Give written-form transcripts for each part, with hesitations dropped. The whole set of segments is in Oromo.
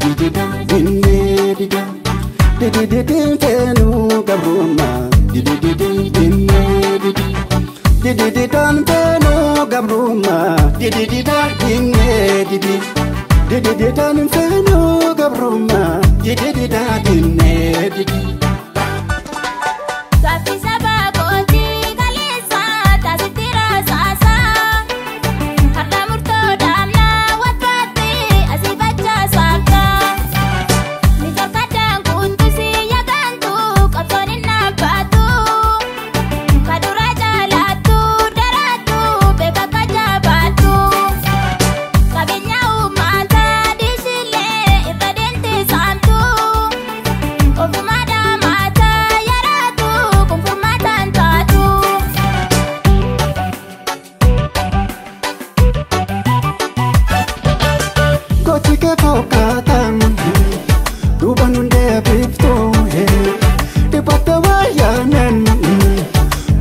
didida dinne dida dididin fenu gabruma dididin dinne dida dididan fenu gabruma didida dinne didi dididan fenu gabruma didida dinne didi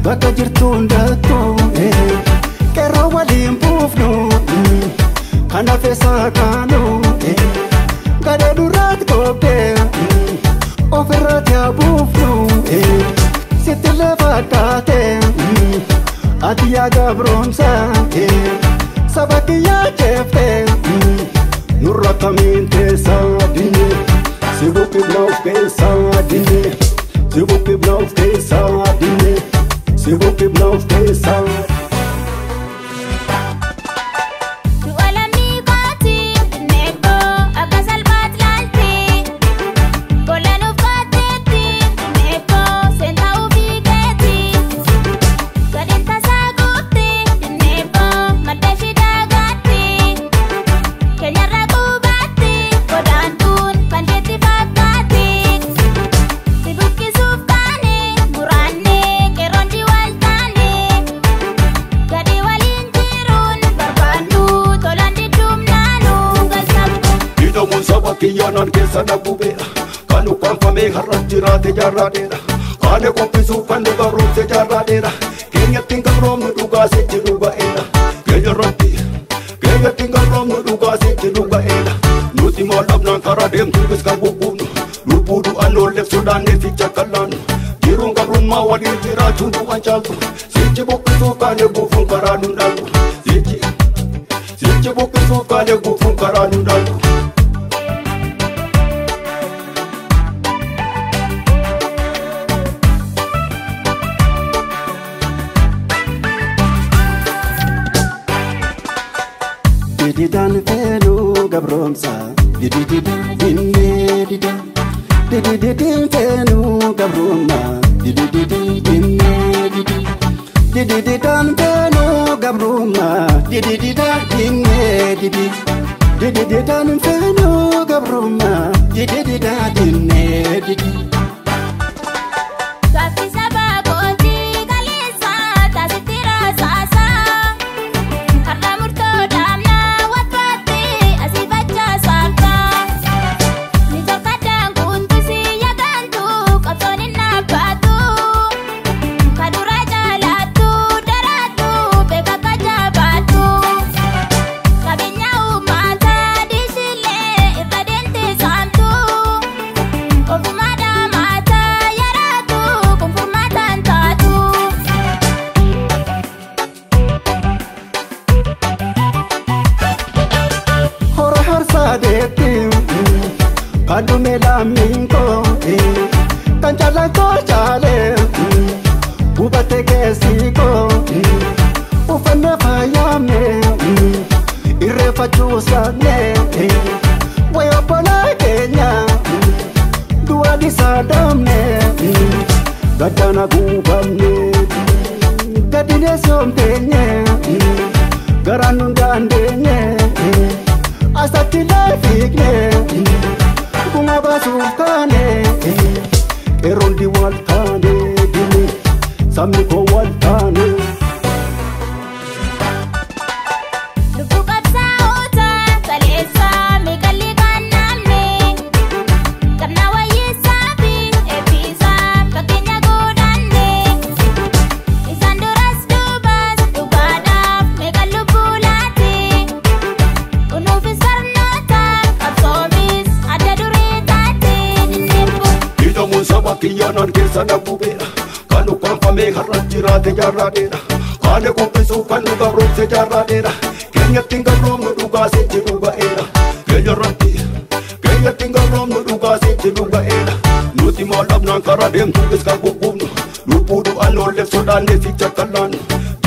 Baka jirtuun dattuu keroo waliin buufnu kana feesaa kaanuu gadee duraatti koobdee ofirratti haa buufnu sitti lafa taatee ati yaa gabroomsaa saba kiyyaa jeeftee nurra kamiin teessaa dinne si buqqi bloof keessaa dinne si buqqi bloof keessaa dinne. Si buqqi bloof keessaa Kiyyaanaan keessa dhabubeedha kan ukkaanfamee har'as jiraate jaarraadheedha haala qophisuuf kan gabromse jaarraadheedha keenyatti gabroomnu dhugaase jiru ba'eedha keenyatti gabroomnu dhugaase jiru ba'eedha nuti maal dhabnaan karaa deemtuufis kan bubbuufnu lubbuu du'an oolleefsuudhaan neeficha kallaannu jiruun gabrummaa waliin jiraachuun du'an caaltu sichi buqqisuuf kan eeguufuun karaa nun dhaaltu sichi buqqisuuf kan eeguufuun karaa nun dhaaltu. Dididan fenu gabromsa didida dinne dida dididin fenu gabroma dididin dinne didi dididan fenu gabroma didida dinne didi dididan fenu gabroma didida dinne didi Kadu melaminko kan jalan ko jale ubate kesiko ufana fayame irefachu sane boyo pola Kenya dua di sadamne gadana gubamne gadine somtenye garanun dandenye asati lafikne Kuma basukane erondi waltane dini sammi ko waltane bakiyyaanaan keessa na bubeera kan ukkaanfamee har'a jiraate jaarraadheera kaane qopheessuu kan nu gabroomse jaarraadheera keenyatti hin gabroomnu dhugaa sichi dhuga'eera keenyarratti keenyatti hin gabroomnu dhugaa sichi dhuga'eera nuti maal dhabnaan karaa deemtuunis kan bubbufnu lubbuu du'an oolleef sodaannee sicha kallaannu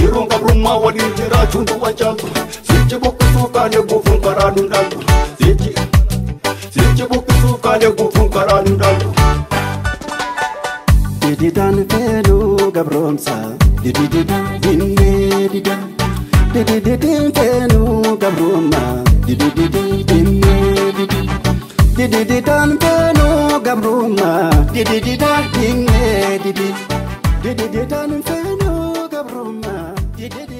yeroon gabrummaa waliin jiraachuun du'a caaltu sichi buqqisuu kaane guufuun karaa nu dhaaltu sichi buqqisuu kaane guufuun karaa nu dhaaltu. Dididan fenu gabromsa dididida dinne dida didididin fenu gabroma didididi dinne didi didididan fenu gabroma dididida dinne didi didididan fenu gabroma dididi